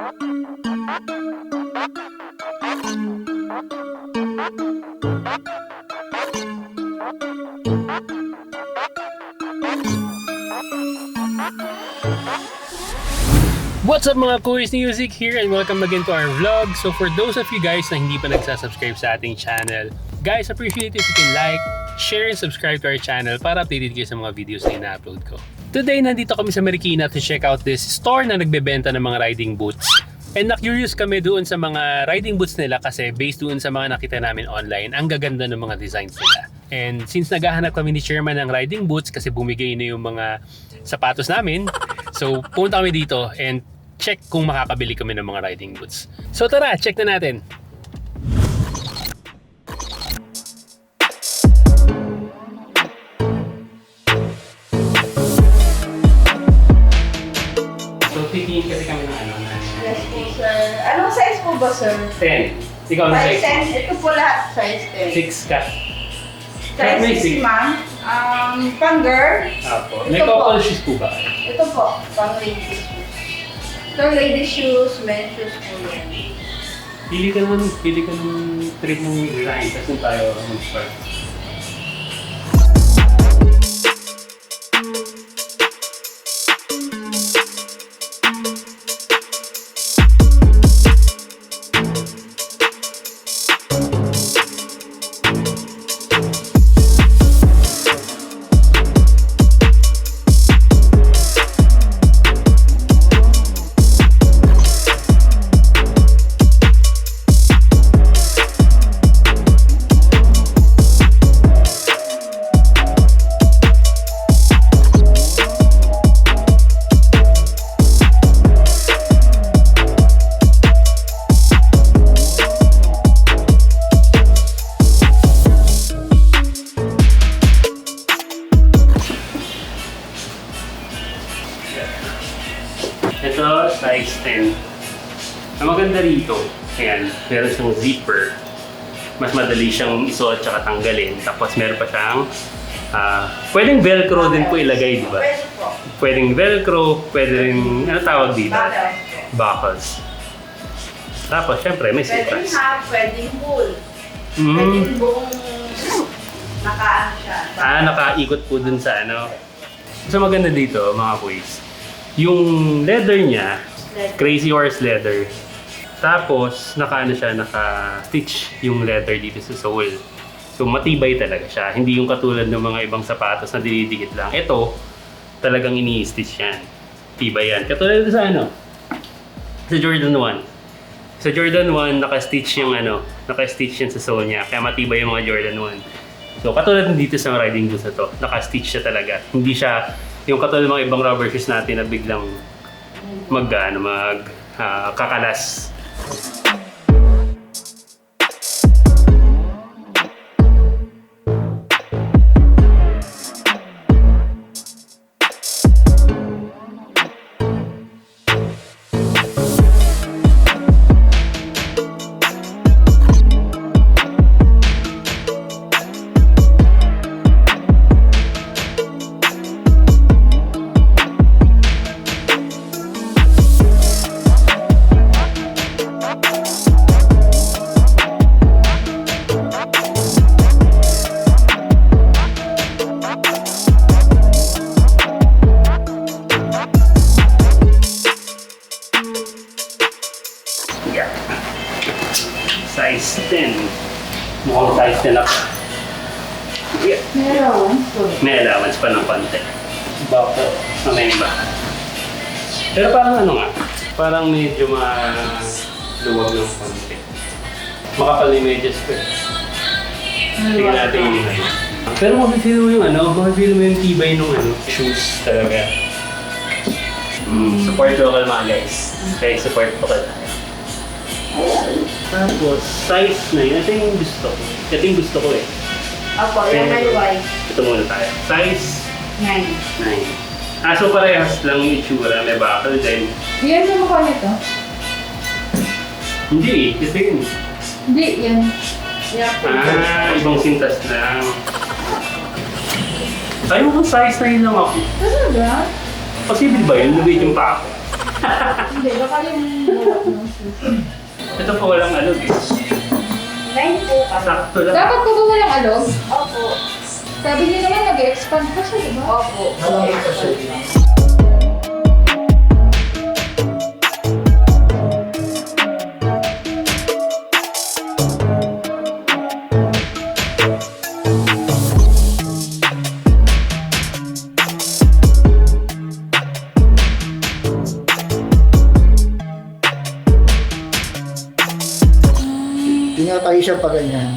What's up mga Kuis Music here and welcome again to our vlog. So for those of you guys na hindi pa nagsasubscribe sa ating channel, guys, appreciate if you can like, share, and subscribe to our channel para updated kayo sa mga videos na ina-upload ko. Today, nandito kami sa Marikina to check out this store na nagbebenta ng mga riding boots. And na-curious kami doon sa mga riding boots nila kasi based doon sa mga nakita namin online, ang gaganda ng mga designs nila. And since naghahanap kami ni Chairman ng riding boots kasi bumigay na yung mga sapatos namin, so punta kami dito and check kung makakabili kami ng mga riding boots. So tara, check na natin. So titingin kasi kami ng ano na... Yes po, sir. Anong size po ba, sir? 10. Ikaw na Size size? 10. Ito po lahat, size 10. 6 ka. Size 6, ma'am. Pang-girl. Apo. May Ito po. couple shoes po ba? Ito po, pang-ladies po. Ito, ladies shoes, men's shoes po yan. Pili ka ng trip mong design kasi tayo mag-start. Ito, size 10. Ang maganda rito, ayan, meron siyang zipper. Mas madali siyang isuot at tanggalin. Tapos meron pa siyang, pwedeng velcro din po ilagay, di ba? Pwede po. Pwedeng velcro, pwedeng, ano tawag dito? Buckles po. Buckles. Tapos, syempre, may Pwedeng zippers. half, pwedeng full. Mm. Pwedeng buong nakaano siya. Nakaikot po dun sa ano. So maganda dito, mga kuys. Yung leather niya, Crazy Horse leather. Tapos, naka-stitch yung leather dito sa sole. So, matibay talaga siya. Hindi yung katulad ng mga ibang sapatos na dinidikit lang. Ito, talagang ini-stitch yan. Tibay yan. Katulad sa ano? Sa Jordan 1. Sa Jordan 1, naka-stitch yan sa sole niya. Kaya matibay yung mga Jordan 1. So, katulad dito sa riding boots na to, naka-stitch siya talaga. Hindi siya yung katulad ng mga ibang rubber shoes natin na biglang kakalas. Size 10. Mukhang size 10 ako. Yeah. Meron po. May allowance pa ng konti. Bako. May iba. Pero parang ano nga, parang medyo maluwag ng konti. Makapal na medyas ko. Tingnan natin yung design. Pero makifeel mo yung makifeel mo yung tibay ng shoes talaga. Support local mga guys. Okay, support local tayo. Tapos, size 9. Ito yung gusto ko. Ito yung gusto ko eh. Opo, yan may white. Ito muna tayo. Size 9. 9. So parehas lang yung itsura. May buckle din. Yan yung mukha nito? Hindi eh. Ito yun. Hindi, yan. Yan. Ibang sintas lang. Ayaw kong size 9 lang ako. Talaga? Posible ba yun? Nabit yung pa ako. Hindi, baka yung ng shoes. Ito po walang alog eh. 9 po kami. Sakto lang. Dapat po ba walang alog? Opo. Sabi niyo naman nag-expand pa siya, di ba? Opo. Malamig pa siya. Tinatay siya pa ganyan.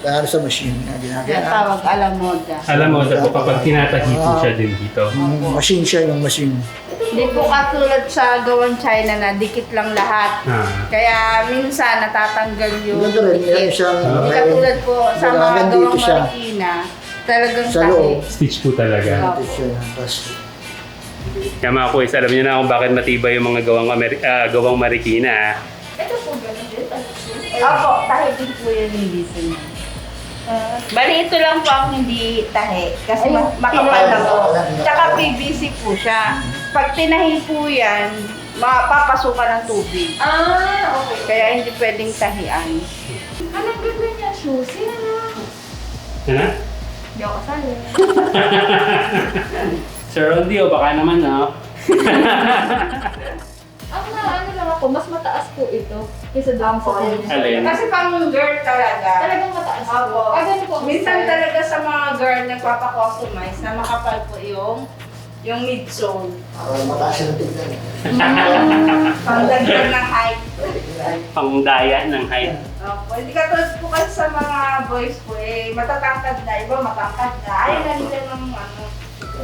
Dahil sa machine na ginagawa. Tawag alamoda. Alam mo, dapat kapag tinatahi po siya din dito. Machine siya yung machine. Hindi po katulad sa gawang China na dikit lang lahat. Kaya minsan natatanggal yung Ganito rin, meron dikit. siyang Hindi katulad po sa mga hanggang dito gawang siya. Marikina. Talagang Sa tahi. loob. Stitch po talaga. Ganito siya. Tapos, Kaya mga kuys, alam niyo na kung bakit matibay yung mga gawang Marikina. Ito po gano'n din. Opo, tahi din po yun yung dito niya. Bali, ito lang po ang hindi tahi. Kasi makapal na po. Tsaka PVC po siya. Pag tinahi po yan, mapapasukan ng tubig. Okay. Kaya hindi pwedeng tahian. Anong ganda niya? Shoes? Yan na. Ano? Hindi ako kasali. Sir Rondi, o baka naman no? Ang ano lang ako, mas mataas po ito kaysa doon sa kuya. Alin? Kasi pang girl talaga. Talagang mataas po. Opo. Ganun po. ang Minsan style. talaga sa mga girl nagpapakustomize na makapal po yung midsole. mataas siya ng tignan. Pangdagdag ng height. Pangdaya ng height. Opo. Hindi katulad po kasi sa mga boys po matatangkad na. Iba matangkad na. Ayaw na nila ng ano.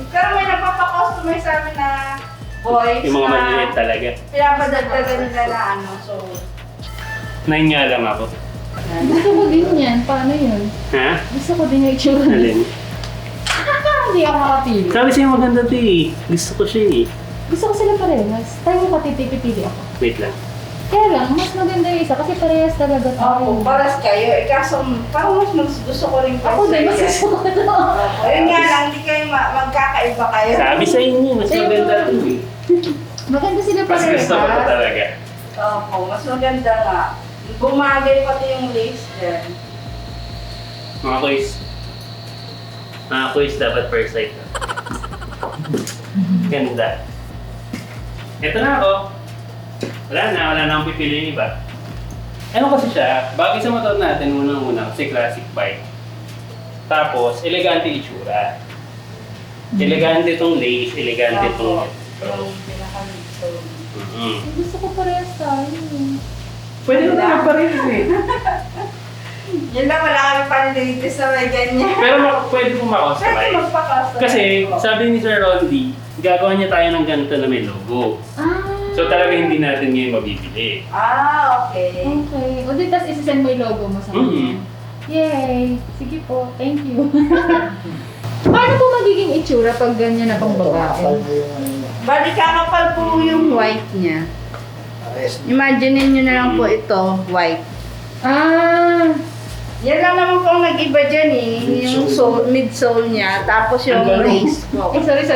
Pero may nagpapakustomize sa amin na boys Yung mga na maliliit talaga. pinapadagdagan nila na ano. So, 9 nga lang ako. Gusto ko din yan. Paano yun? Ha? Gusto ko din yung itsura niya. Alin? Hindi ako makapili. Sabi sa'yo maganda to eh. Gusto ko siya eh. Gusto ko sila parehas. Tayo mo pipili ako. Wait lang. Kaya lang, mas maganda yung isa kasi parehas talaga tayo. opo. Paras kayo. Kaso parang mas gusto ko rin Ako din, mas yan. gusto ko ito. Ayun nga lang, hindi kayo magkakaiba kayo. Sabi sa inyo, mas maganda to eh. Maganda sila Mas parehas. gusto ko to talaga. Opo, mas maganda nga. Bumagay pati yung lace dyan. Mga kuys. Mga kuys, dapat first sight. Ganda. Ito na ako. Wala na akong pipili yung iba. Ano kasi siya, bagay sa motor natin unang-una kasi classic bike. Tapos, elegante itsura. Elegante itong lace, elegante itong... Yung pinaka-midsole. Gusto ko parehas tayo. Pwede ko na pa rin eh. Yun lang, wala kami panlilitis na may ganyan. Pero pwede po Pwede ma-customize. magpa-custom. Kasi sabi ni Sir Rondi, gagawa niya tayo ng ganito na may logo. So talaga hindi natin ngayon mabibili. Okay. Okay. O di, tapos isasend mo yung logo mo sa kanya. Yay! Sige po, thank you. Paano po magiging itsura pag ganyan na pang babae? Kapal na yung ano niya. Bali, kakapal po yung white niya. Pares. Imagine nyo na lang po ito, white. Yan lang naman po ang nag-iba dyan eh. Yung midsole niya, tapos yung Ang ganun. lace po. Sorry.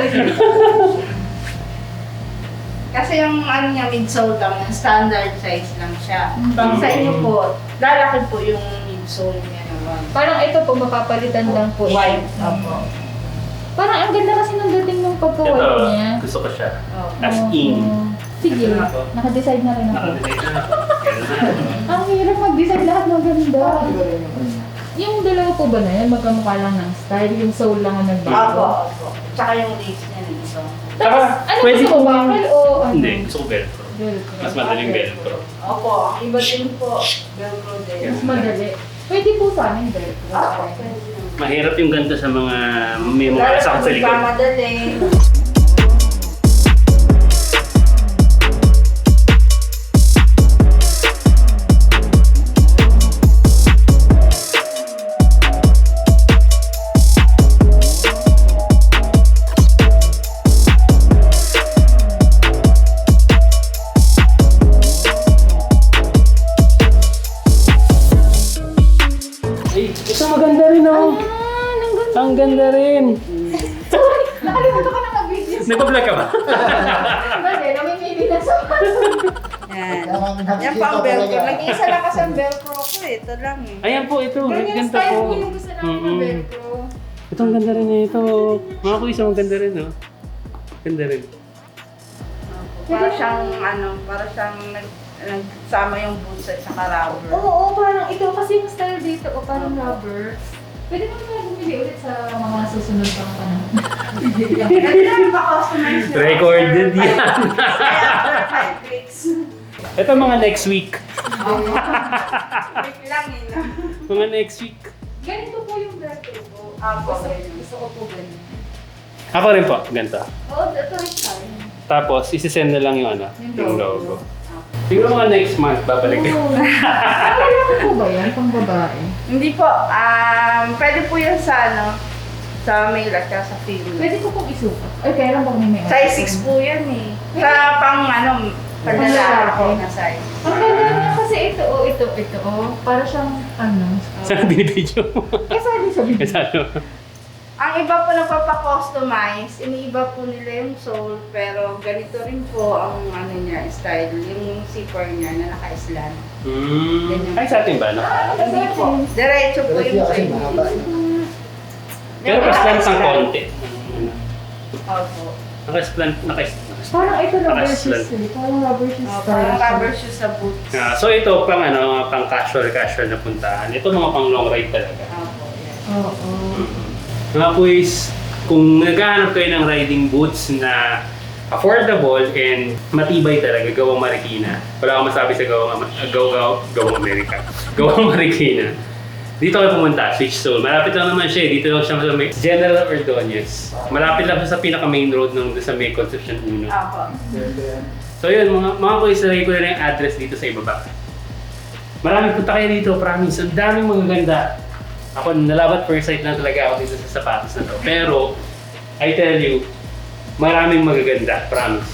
Kasi yung ano niya, midsole lang, yung standard size lang siya. Pag Mm. sa inyo po, lalaki po yung midsole niya naman. Parang ito po, mapapalitan lang po. White, opo. Parang ang ganda kasi ng dating ng pagka-white Ito, niya. gusto ko siya. Oh. As in. Sige, Ito na ako. naka-decide na rin ako. Naka-decide na ako. Ganun na. Ang hirap mag-decide lahat ng ganda. Iba rin yung ano. Yung dalawa po ba na yan, magkamukha lang ng style, yung soul lang ang Opo, nagbago. opo. Tsaka yung lace niya nito. Tapos, Saka, ano pwede gusto mo, kong- bakal o ano? Hindi, gusto ko velcro. Velcro. Mas madaling velcro. Opo, ang iba din po. Velcro din. Mas madali. Pwede po sa amin velcro. Opo, pwede naman. Mahirap yung ganito sa mga may mga Lalo sakit sa kung likod. magmamadali. Ay, ito maganda rin oh. Ang ganda rin. Sorry, nakalimutan ko na nag-video. Nagpa-vlog ka ba? Kasi namimili na sa Yan. Yan po ang velcro. Nag-iisa lang kasi ang velcro ko eh. Ito lang eh. Ayan po, ito. Ganyan Ganda style po. po yung gusto namin na velcro. Ito, ang ganda rin niya ito. Mga kuis, ang ganda rin, no? Ganda rin. Para siyang nagsama yung boots at saka rubber. Oo, parang ito kasi yung style dito, o parang rubber. Pwede mo na bumili ulit sa mga susunod pang panahon. Pwede namin pa-customize yun. Recorded yan. Kaya after 5 weeks. Ito mga next week. Week lang eh. No? Mga next week. Ganito po yung velcro ko. Apo, Gusto ko po ganito. Ako rin po, ganito. Oo, ito rin tayo. Tapos, isi-send na lang yung ano, Yung yung logo. logo. Siguro mga next month, babalik. Kailangan po ba yan? Pang babae? Hindi po. Pwede po yan sa male at sa female. Pwede ko pong isukat. Ay, kailan pag may Size 6 po yan eh. Sa panlalaki na size. Ang ganda niya kasi ito, para siyang, Saan binibidyo mo? kasali sa video. Kasi ano? Ang iba po nagpapa-customize, iniiba po nila yung sole, pero ganito rin po ang niya, style, yung zipper niya na naka-slant. Ay, sa atin ba? No? Hindi po. Diretso po yung Kasi side. mahaba. Pero pa-slant ang konti. Opo. Naka-slant. Parang ito rubber Naka-slant. shoes eh. Parang rubber shoes Parang siya. rubber shoes sa boots. So ito, pang pang casual na puntahan. Ito mga pang long ride talaga. Opo, yan. Oo. Mga kuis, kung naghahanap kayo ng riding boots na affordable and matibay talaga, gawang Marikina. Wala akong masabi sa gawang Amerika. Gawang Marikina. Dito kayo pumunta, Switch Soul. Malapit lang naman siya, dito lang siya sa may General Ordonez. Malapit lang siya sa pinaka main road nung sa may Concepcion 1. Opo. So yun, mga kuis, nalagay ko na yung address dito sa ibaba. Maraming punta kayo dito, promise. Ang daming magaganda. Ako, nalabat first sight lang talaga ako dito sa sapatos na to. Pero, I tell you, maraming magaganda, promise.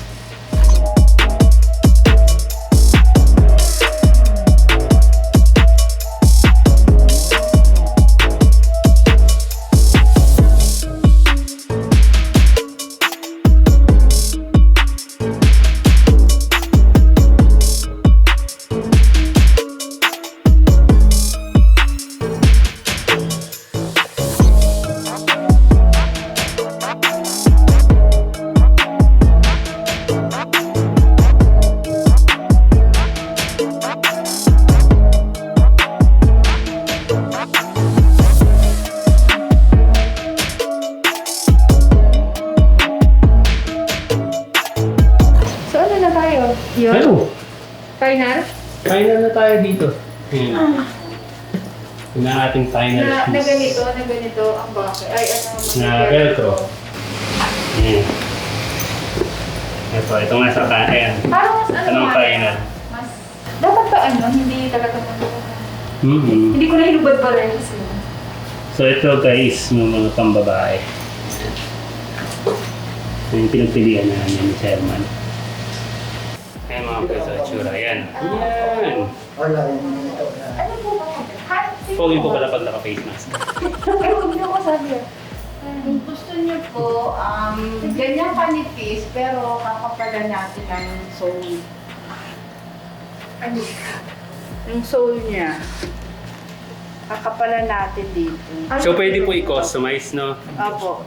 So ano na tayo? Yun? Hello! Final? Final na tayo dito. Yun ang ating final Na shoes. ganito ang bakit. Ay, Na velcro. Ayan. Ito nga sa ayan. Parang mas Anong final? Mas, dapat ba hindi talaga Mm-hmm. Hindi ko na hinubad pa rin kasi. So ito guys, yung mga pambabae. Yung pinagpilian na namin ni Sherman. Ayan mga pwesto at tsura. Ayan. Ayan. Wala yung ito na. Ano po ba? Pogi po pala pag naka-face mask. Ay, huwag niyo ko sabi. Kung gusto niyo po, ganyan kanipis, pero kakapalan natin ang sole. Ano? Yung sole niya. Kakapalan natin dito. So pwede po i-customize, no? Opo.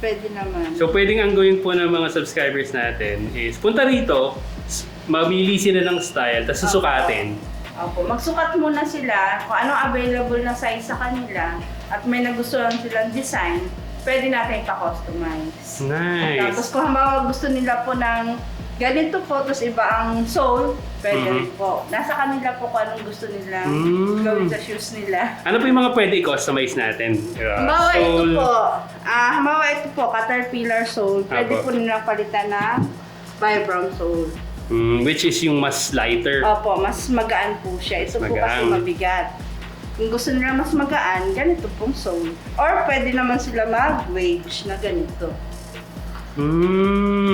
Pwede naman. So pwedeng ang gawin po ng mga subscribers natin is punta rito, mamili sila ng style, tapos susukatin. Opo. Magsukat muna sila kung anong available na size sa kanila at may nagustuhan silang design, pwede natin pa-customize. Nice! Tapos kung halimbawa gusto nila po ng ganito po, tapos iba ang sole, pwede rin po. Nasa kanila po kung anong gusto nila gawin sa shoes nila. Ano po yung mga pwede i-customize natin? Halimbawa ito Sole. po, Caterpillar sole. Pwede Apo. po nilang palitan na Vibram sole. Which is yung mas lighter. Opo, mas magaan po siya. Ito po kasi Magaan. mabigat. Kung gusto nila mas magaan, ganito pong sole. Or pwede naman sila mag-wedge na ganito.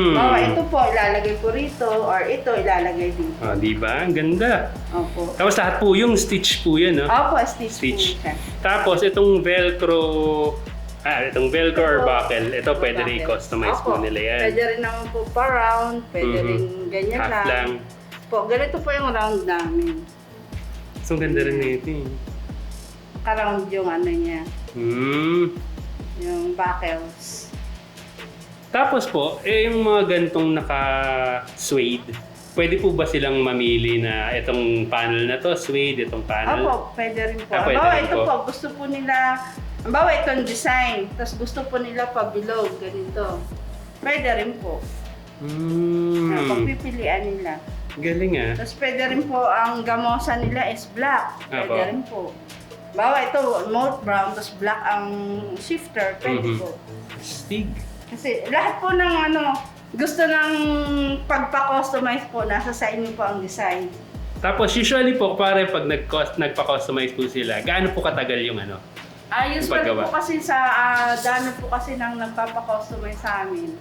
Bawa, ito po, ilalagay ko rito, or ito, ilalagay dito. Di ba? Ang ganda. Opo. Tapos lahat po yung stitch po yan, no? Opo, stitch Stitch. po siya. Tapos itong velcro, itong velcro or Ito, buckle, ito pwede rin buckle. i-customize po Opo. nila yan. Pwede rin naman po pa-round, pwede rin ganyan Half lang. Po, ganito po yung round namin. So, ang ganda rin nito eh. Ka-round yung ano niya, yung buckles. Tapos po, yung mga gantong naka-suede, pwede po ba silang mamili na itong panel na to, suede, itong panel? Opo, pwede rin po. Pwede Bawa, rin ito po. po, gusto po nila, bawa itong design, tapos gusto po nila pabilog, ganito. Pwede rin po. Pagpipilian nila. Galing ah. Tapos pwede rin po, ang gamosa nila is black. Pwede Apo. rin po. Bawa ito, malt brown, tapos black ang shifter, pwede po. Stig. Kasi lahat po ng gusto ng pagpa-customize po, nasa sa inyo po ang design. Tapos usually po, pare pag nagpa-customize po sila, gaano po katagal yung ano? Usually paggawa? po kasi sa dami po kasi nang nagpapa-customize sa amin,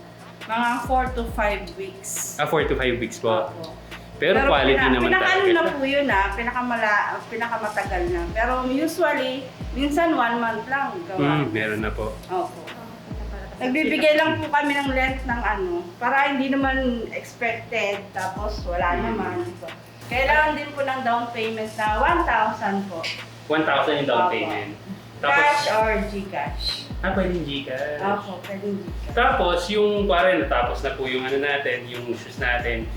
mga 4 to 5 weeks. 4 to 5 weeks po. Opo. Pero quality naman pinaka-ano talaga. na po yun pinakamatagal na. Pero usually, minsan 1 month lang gawa. Meron na po. Opo. Nagbibigay lang po kami ng length ng para hindi naman expected, tapos wala naman. So, kailangan din po ng down payment na 1,000 po. 1,000 yung down Opo. payment. Cash or Gcash. Pwedeng Gcash. Opo, pwedeng Gcash. Tapos yung pare natapos na po yung ano natin, yung shoes natin.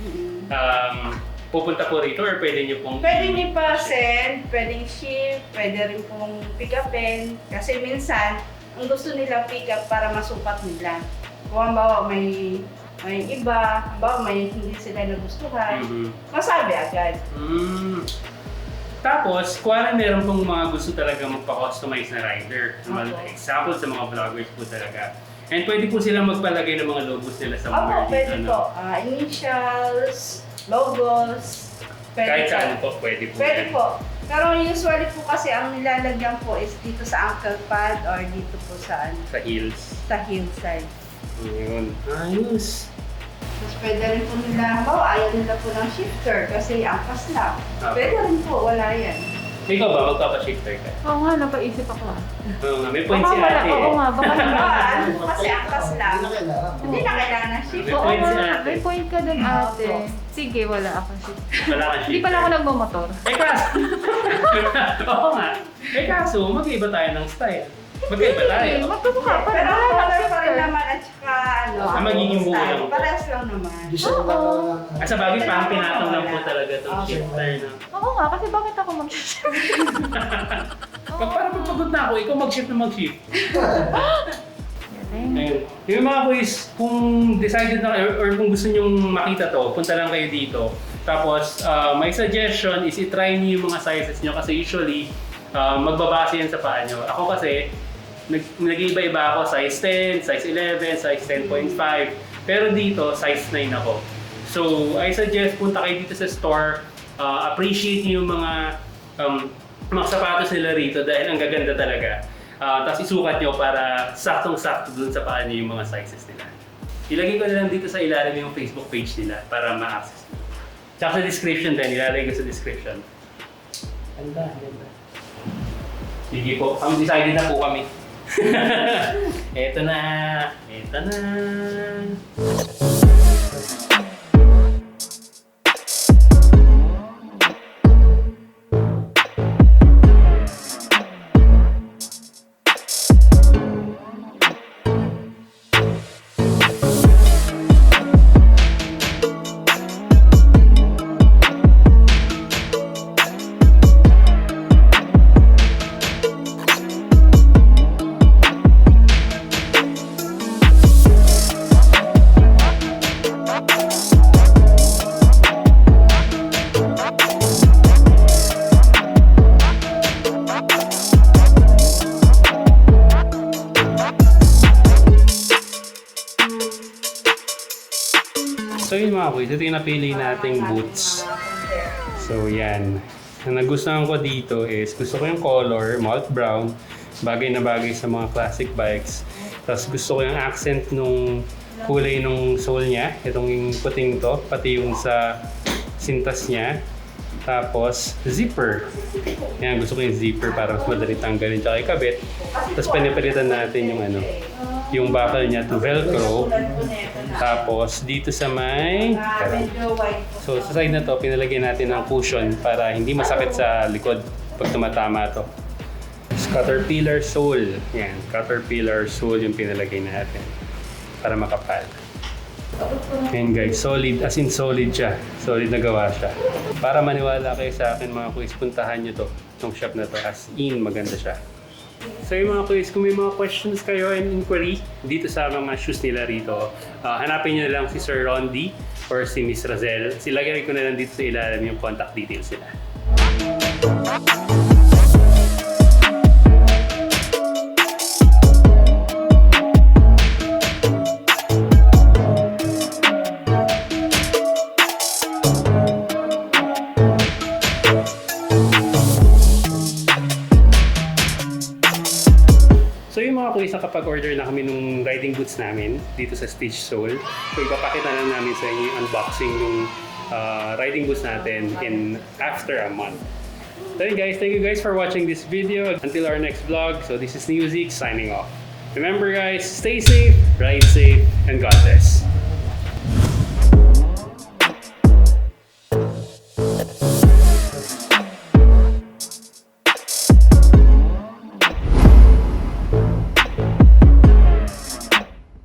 Pupunta po rito or pwede nyo pong... Pwede niyo pa send, pwedeng ship, pwede rin pong pick upin. Kasi minsan, ang gusto nila pick up para masukat nila. Kung halimbawa may iba, halimbawa may hindi sila nagustuhan, masabi agad. Tapos, kuwari meron pong mga gusto talaga magpa-customize na rider. Okay. Example sa mga vloggers po talaga. And pwede po silang magpalagay ng mga logos nila sa mga Opo, pwede po. Initials, logos, pwede Kahit po. saan po, pwede po. Pwede yan. po. Pero usually po kasi ang nilalagyan po is dito sa ankle pad or dito po sa Sa heels. sa heel side. Ayun. Ayos. Tapos pwede rin po nila, ayaw nila po ng shifter kasi angkas lang. Okay. Pwede rin po, wala yan. Ikaw ba, magpapa-shifter ka? Oo nga, napaisip ako ah. Oo nga, may point Baka si wala, ate oo eh. nga, baka Ano po kasi angkas lang. Hindi na kailangan. Hindi na kailangan ng May shifter. Oo point si nga, ate. may point ka dun ate. Sige, wala ako shift. Wala kang shifter. Hindi pala ako nagmamotor. Kaso, oo nga. Kaso, mag-iba tayo ng style. Magkaiba tayo. Magkamukha pa rin. Pero Wala lang color pa rin shifter. naman at saka magiging buo style. lang po. Parehas lang naman. Design na lang. Sa bagay, parang pinatong lang po talaga itong Okay. shifter. No? Oo nga, kasi bakit ako mag-shift? Parang pagpagod na ako, ikaw mag-shift na mag-shift. Ayun. Yung mga boys, kung decided na kayo or kung gusto nyong makita to, punta lang kayo dito. Tapos, my suggestion is i-try niyo yung mga sizes nyo kasi usually, magbabase yan sa paa nyo. Ako kasi, nag-iba-iba ako, size 10, size 11, size 10.5. Pero dito, size 9 ako. So, I suggest punta kayo dito sa store, appreciate niyo yung mga sapatos nila rito dahil ang gaganda talaga. Tapos isukat nyo para saktong-sakto dun sa paa nyo yung mga sizes nila. Ilagay ko na lang dito sa ilalim yung Facebook page nila para ma-access nyo. Tsaka sa description din, ilalagay ko sa description. Ganda, ganda. Sige po, decided na po kami. Eto na, eto na. So yun mga boys, ito yung napili nating boots. So yan. Ang nagustuhan ko dito is, gusto ko yung color, malt brown. Bagay na bagay sa mga classic bikes. Tapos gusto ko yung accent nung kulay nung sole niya. Itong yung puting to, pati yung sa sintas niya. Tapos zipper. Yan, gusto ko yung zipper para mas madali tanggalin tsaka ikabit. Tapos pinipalitan natin yung ano, yung buckle niya to Velcro. Tulad po nito na. Tapos dito sa may... Medyo white po. So sa side na to, pinalagyan natin ng cushion para hindi masakit sa likod pag tumatama to. Caterpillar sole. Yan, Caterpillar sole yung pinalagay natin para makapal. Yan guys, solid, as in solid siya. Solid na gawa siya. Para maniwala kayo sa akin mga kuys, puntahan nyo to, itong shop na to. As in, maganda siya. So yung mga kuys, kung may mga questions kayo and inquiry dito sa mga shoes nila rito, hanapin nyo na lang si Sir Rondy or si Miss Razel. Silagay ko na lang dito sa ilalim yung contact details nila. So yung mga kuys, nakapag-order na kami nung riding boots namin dito sa Stitch Sole. So ipapakita na namin sa inyo yung unboxing ng riding boots natin in after a month. So yun guys, thank you guys for watching this video. Until our next vlog, so this is Newzik signing off. Remember guys, stay safe, ride safe, and God bless.